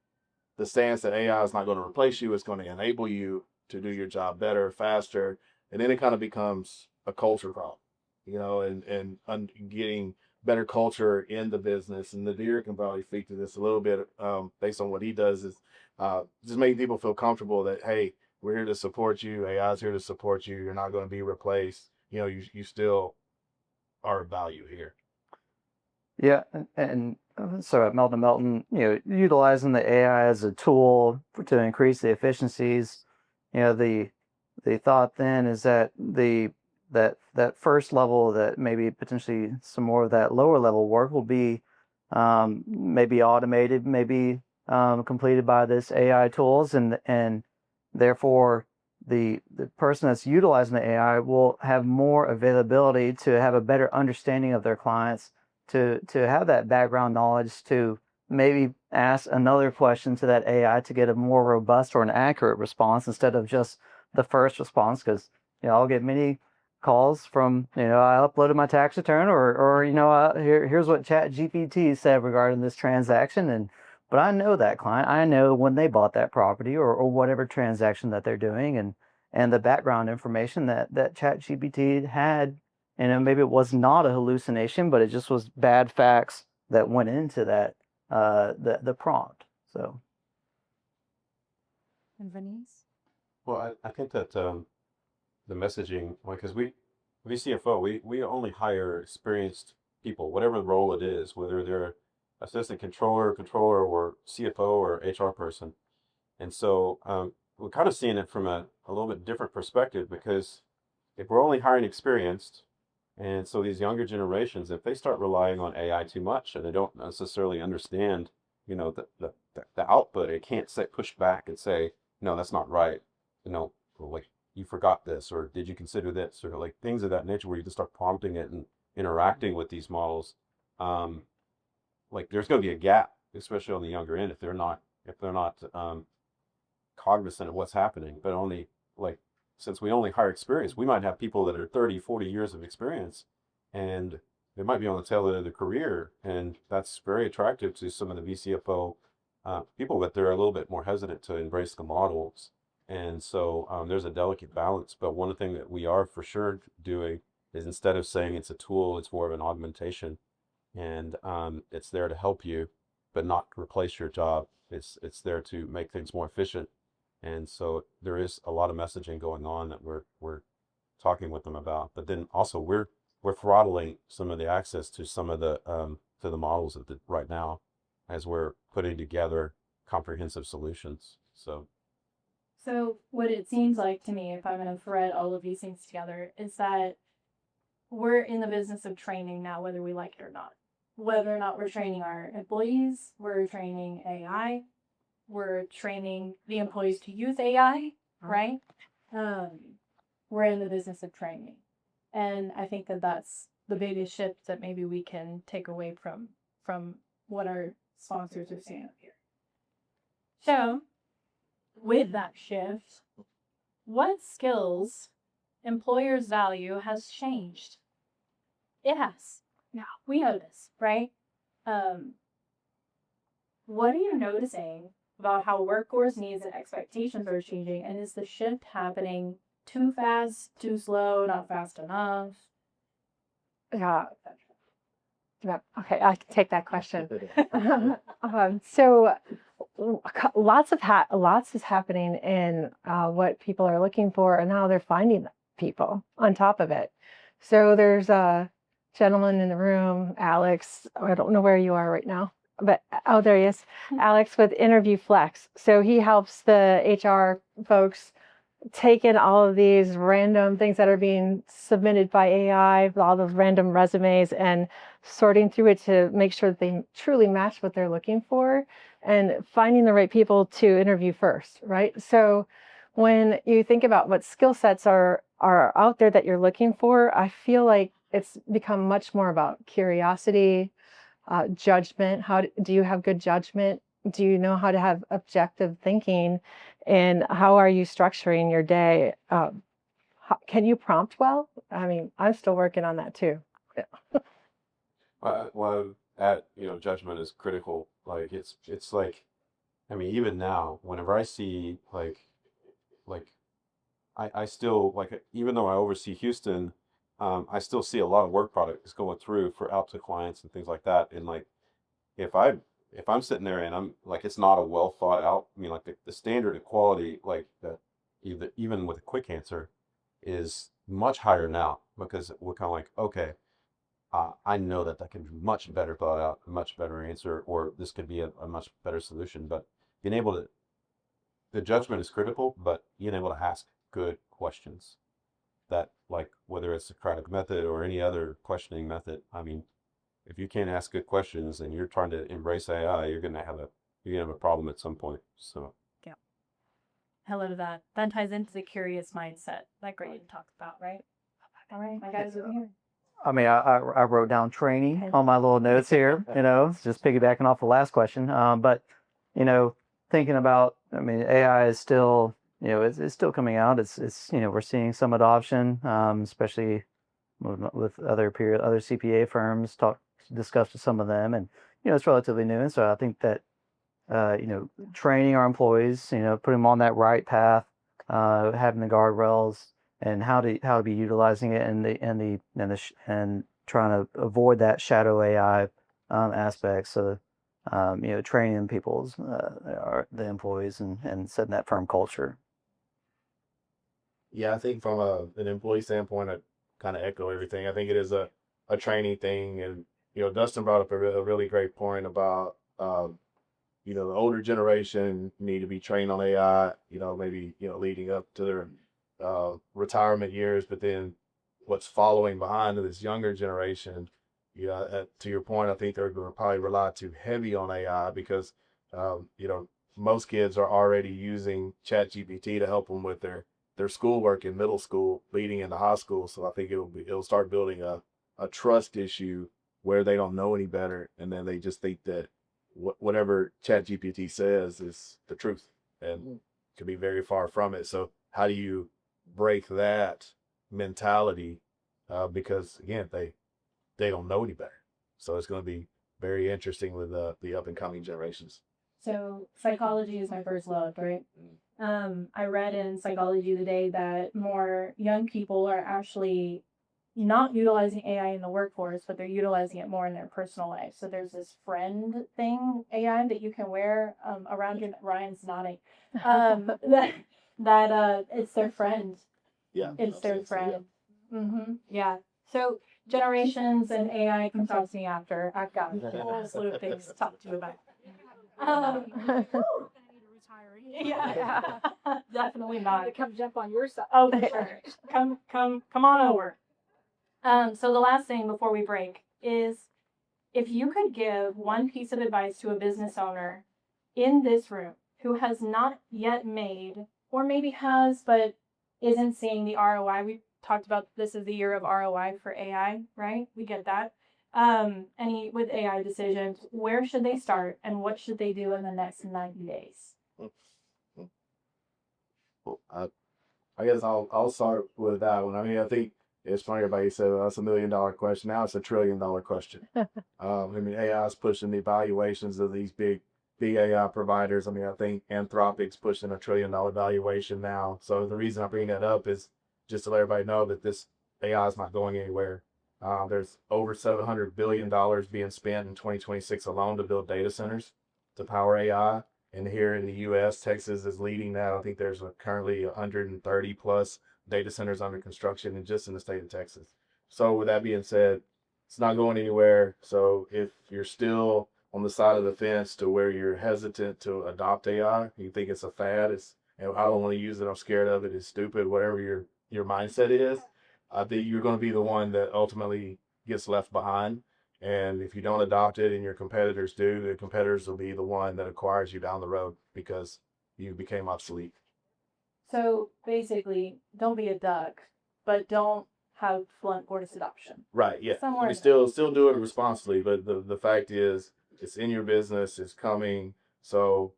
the stance that AI is not going to replace you, it's going to enable you to do your job better, faster, and then it kind of becomes a culture problem, you know, and getting better culture in the business. And Nadir can probably speak to this a little bit based on what he does, is just making people feel comfortable that, hey, we're here to support you. AI is here to support you. You're not going to be replaced. You know, you still are of value here. Yeah, and so at Melton Melton, you know, utilizing the AI as a tool to increase the efficiencies, you know, the thought then is that that first level, that maybe potentially some more of that lower level work will be maybe automated, maybe completed by this AI tools, and therefore the person that's utilizing the AI will have more availability to have a better understanding of their clients, to have that background knowledge, to maybe ask another question to that AI to get a more robust or an accurate response instead of just the first response. Because, you know, I'll get many calls from, you know, I uploaded my tax return, or you know, here's what Chat GPT said regarding this transaction, but I know that client, I know when they bought that property, or whatever transaction that they're doing, and the background information that Chat GPT had. And maybe it was not a hallucination, but it just was bad facts that went into that the prompt. So. And Venice? Well, I think that the messaging, because we CFO, we only hire experienced people, whatever role it is, whether they're assistant controller, or CFO or HR person. And so we're kind of seeing it from a little bit different perspective, because if we're only hiring experienced, and so these younger generations, if they start relying on AI too much and they don't necessarily understand, you know, the output, it can't push back and say, no, that's not right. You know, like, you forgot this, or did you consider this, or like things of that nature, where you just start prompting it and interacting with these models. like there's going to be a gap, especially on the younger end, if they're not cognizant of what's happening. But only like since we only hire experience, we might have people that are 30, 40 years of experience, and they might be on the tail end of their career, and that's very attractive to some of the VCFO people, but they're a little bit more hesitant to embrace the models. And so there's a delicate balance. But one thing that we are for sure doing is, instead of saying it's a tool, it's more of an augmentation, and it's there to help you, but not replace your job. It's there to make things more efficient. And so there is a lot of messaging going on that we're talking with them about. But then also we're throttling some of the access to some of the to the models right now, as we're putting together comprehensive solutions. So what it seems like to me, if I'm going to thread all of these things together, is that we're in the business of training now, whether we like it or not. Whether or not we're training our employees, we're training AI, we're training the employees to use AI, right? We're in the business of training. And I think that that's the biggest shift that maybe we can take away from what our sponsors are saying up here. So, with that shift, what skills employers value has changed? It has. Yeah, we know this, right? What are you noticing about how workforce needs and expectations are changing? And is the shift happening too fast, too slow, not fast enough? Yeah. Okay, I can take that question. So lots is happening in what people are looking for and how they're finding people on top of it. So there's a gentleman in the room, Alex. I don't know where you are right now, but oh, there he is, Alex with Interview Flex. So he helps the HR folks take in all of these random things that are being submitted by AI, all those random resumes, and sorting through it to make sure that they truly match what they're looking for and finding the right people to interview first, right? So when you think about what skill sets are out there that you're looking for, I feel like it's become much more about curiosity, judgment. How do you have good judgment? Do you know how to have objective thinking? And how are you structuring your day? Can you prompt well? I mean, I'm still working on that too. Yeah. Well, judgment is critical. Like it's like, I mean, even now, whenever I see I still like, even though I oversee Houston, I still see a lot of work products going through for out to clients and things like that. And like, if I'm sitting there and I'm like, it's not a well thought out, I mean, like the standard of quality, like that, even with a quick answer, is much higher now, because we're kind of like, okay, I know that can be much better thought out, a much better answer, or this could be a much better solution. But being able to, the judgment is critical, but being able to ask good questions, that, like, whether it's the Socratic method or any other questioning method, I mean, if you can't ask good questions and you're trying to embrace AI, you're gonna have a problem at some point. So yeah, hello to that. That ties into the curious mindset that Graydon talked about, right? All right, my guys over here. I mean, I wrote down training on my little notes here, just piggybacking off the last question. But, thinking about, I mean, AI is still, it's still coming out. It's we're seeing some adoption, especially with other CPA firms, discussed with some of them, and, it's relatively new. And so I think that, training our employees, putting them on that right path, having the guardrails, and how to be utilizing it, and trying to avoid that shadow AI aspect. So, training the employees, and setting that firm culture. Yeah, I think from an employee standpoint, I kind of echo everything. I think it is a training thing. And, Dustin brought up a really great point about, the older generation need to be trained on AI, maybe, leading up to their retirement years. But then what's following behind this younger generation, to your point, I think they're going to probably rely too heavy on AI because, most kids are already using ChatGPT to help them with their schoolwork in middle school leading into high school. So I think it'll start building a trust issue where they don't know any better, and then they just think that whatever ChatGPT says is the truth, and could be very far from it. So how do you break that mentality? Because again, they don't know any better. So it's going to be very interesting with the up and coming generations. So psychology is my first love, right? I read in Psychology Today that more young people are actually not utilizing AI in the workforce, but they're utilizing it more in their personal life. So there's this friend thing, AI, that you can wear around your, Ryan's nodding, that it's their friend. Yeah. It's their friend. Yeah. So generations and AI can talk to me after. I've got a whole slew of things to talk to you about. Yeah, definitely not. Come jump on your side. Oh, for sure. Come on over. So the last thing before we break is, if you could give one piece of advice to a business owner in this room who has not yet made, or maybe has, but isn't seeing the ROI. We talked about this is the year of ROI for AI, right? We get that. With AI decisions, where should they start and what should they do in the next 90 days? Well, I guess I'll start with that one. I mean, I think it's funny, everybody said that's $1 million question. Now it's $1 trillion question. I mean, AI is pushing the valuations of these big AI providers. I mean, I think Anthropic's pushing $1 trillion valuation now. So the reason I bring that up is just to let everybody know that this AI is not going anywhere. There's over $700 billion being spent in 2026 alone to build data centers to power AI. And here in the U.S., Texas is leading that. I think there's currently 130 plus data centers under construction and just in the state of Texas. So with that being said, it's not going anywhere. So if you're still on the side of the fence to where you're hesitant to adopt AI, you think it's a fad, I don't want to use it, I'm scared of it, it's stupid, whatever your mindset is, I think you're going to be the one that ultimately gets left behind. And if you don't adopt it and your competitors do, the competitors will be the one that acquires you down the road because you became obsolete. So basically, don't be a duck, but don't have blunt force adoption. Right. Yeah. Somewhere We still do it responsibly, but the fact is, it's in your business, it's coming. So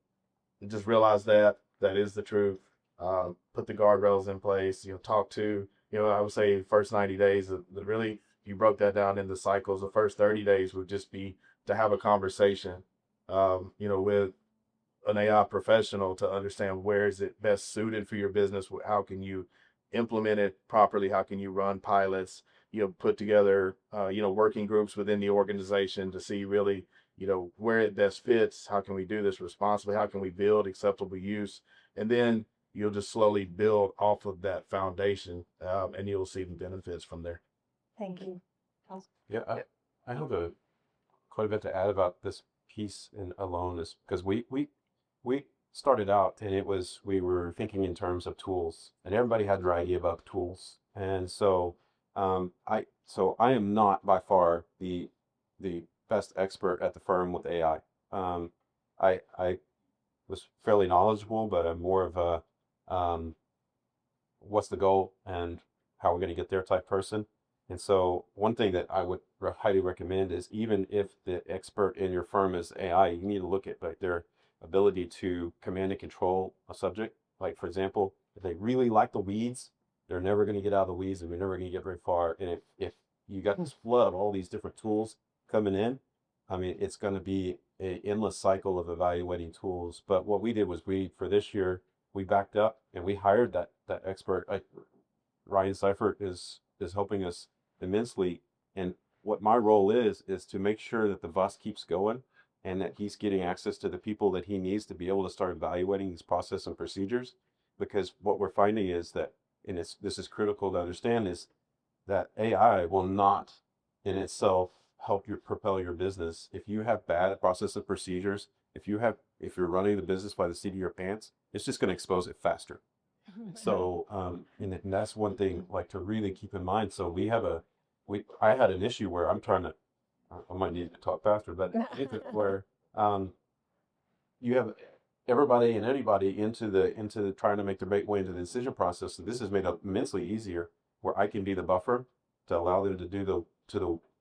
just realize that is the truth. Put the guardrails in place. Talk to. I would say first 90 days. Really, you broke that down into cycles. The first 30 days would just be to have a conversation. With an AI professional to understand where is it best suited for your business. How can you implement it properly? How can you run pilots? Put together, working groups within the organization to see really, where it best fits. How can we do this responsibly? How can we build acceptable use? And then you'll just slowly build off of that foundation, and you'll see the benefits from there. Thank you. Yeah, I have quite a bit to add about this piece in alone, is because we started out and we were thinking in terms of tools, and everybody had their idea about tools, and so I am not by far the best expert at the firm with AI. I was fairly knowledgeable, but I'm more of a what's the goal and how we're going to get there type person. And so one thing that I would highly recommend is, even if the expert in your firm is AI, you need to look at their ability to command and control a subject. Like, for example, if they really like the weeds, they're never going to get out of the weeds, and we're never going to get very far. And if you got this flood of all these different tools coming in, I mean, it's going to be an endless cycle of evaluating tools. But what we did was, for this year, we backed up and we hired that expert. Ryan Seifert is helping us immensely. And what my role is to make sure that the bus keeps going and that he's getting access to the people that he needs to be able to start evaluating these process and procedures. Because what we're finding is that, and this is critical to understand, is that AI will not in itself help you propel your business. If you have bad process and procedures, if you're running the business by the seat of your pants, it's just going to expose it faster. So, and that's one thing to really keep in mind. So I had an issue where I might need to talk faster, but where you have everybody and anybody into the trying to make their way into the decision process. So this is made up immensely easier, where I can be the buffer to allow them to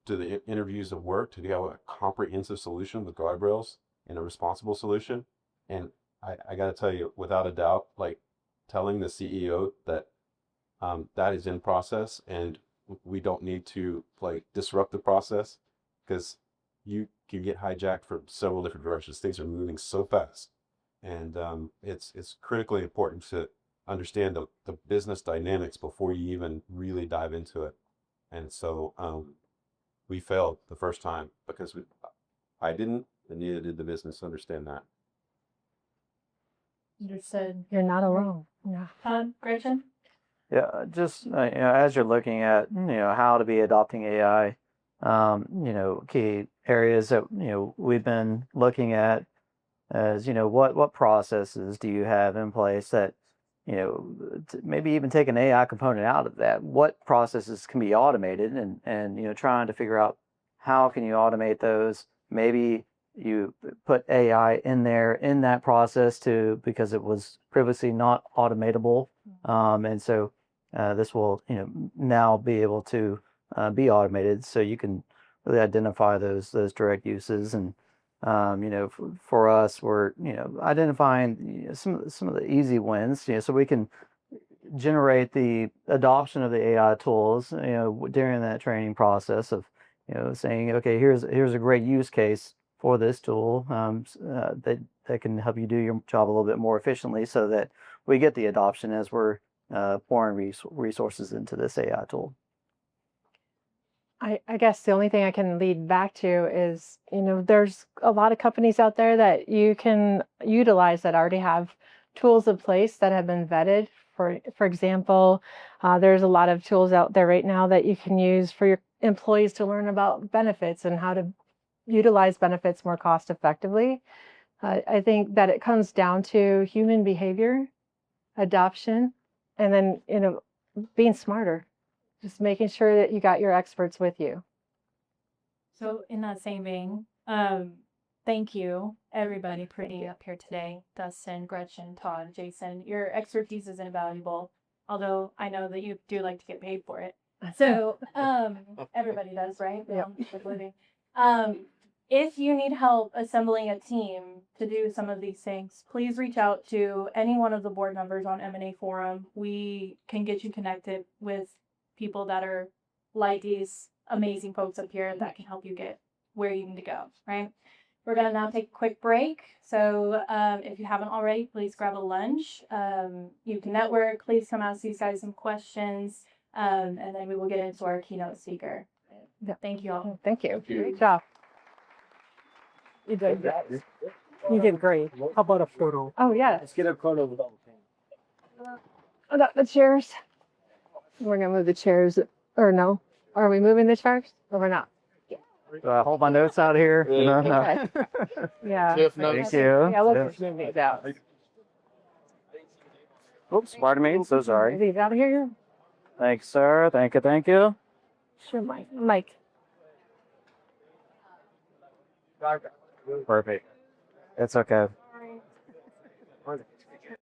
do the interviews of work? Do you have a comprehensive solution with guardrails and a responsible solution? And I got to tell you, without a doubt, like telling the CEO that that is in process and we don't need to like disrupt the process because you can get hijacked from several different directions. Things are moving so fast, and it's critically important to understand the business dynamics before you even really dive into it. And so we failed the first time because I didn't, and neither did the business understand that. Understood. You're not alone. Yeah. Todd, Gretchen? Yeah, just as you're looking at how to be adopting AI, key areas that we've been looking at as what processes do you have in place that maybe even take an AI component out of that. What processes can be automated, and trying to figure out how can you automate those. Maybe you put AI in there in that process too because it was previously not automatable, and so this will now be able to be automated, so you can really identify those direct uses. And for us, we're identifying some of the easy wins, so we can generate the adoption of the AI tools during that training process of saying, okay, here's a great use case for this tool that can help you do your job a little bit more efficiently, so that we get the adoption as we're pouring resources into this AI tool. I guess the only thing I can lead back to is, there's a lot of companies out there that you can utilize that already have tools in place that have been vetted. For example, there's a lot of tools out there right now that you can use for your employees to learn about benefits and how to utilize benefits more cost effectively. I think that it comes down to human behavior, adoption, and then being smarter. Just making sure that you got your experts with you. So in that same vein, thank you, everybody pretty up here today. Dustin, Gretchen, Todd, Jason. Your expertise is invaluable, although I know that you do like to get paid for it. So everybody does, right? Yep. If you need help assembling a team to do some of these things, please reach out to any one of the board members on M&A Forum. We can get you connected with people that are like these amazing folks up here that can help you get where you need to go, right? We're going to now take a quick break. So if you haven't already, please grab a lunch. You can network. Please come ask these guys some questions. And then we will get into our keynote speaker. Thank you all. Thank you. Great job. You did great. You did great. How about a photo? Oh, yeah. Let's get a photo with all the things. The chairs. We're going to move the chairs. Or no? Are we moving the chairs? Or we're not? Do I hold my notes out here? No. Okay. Yeah. Tiff notes. Thank you. Yeah, let's just move these out. Oops, pardon me. So sorry. These out of here? Thanks, sir. Thank you. Sure, Mike. Perfect. It's okay.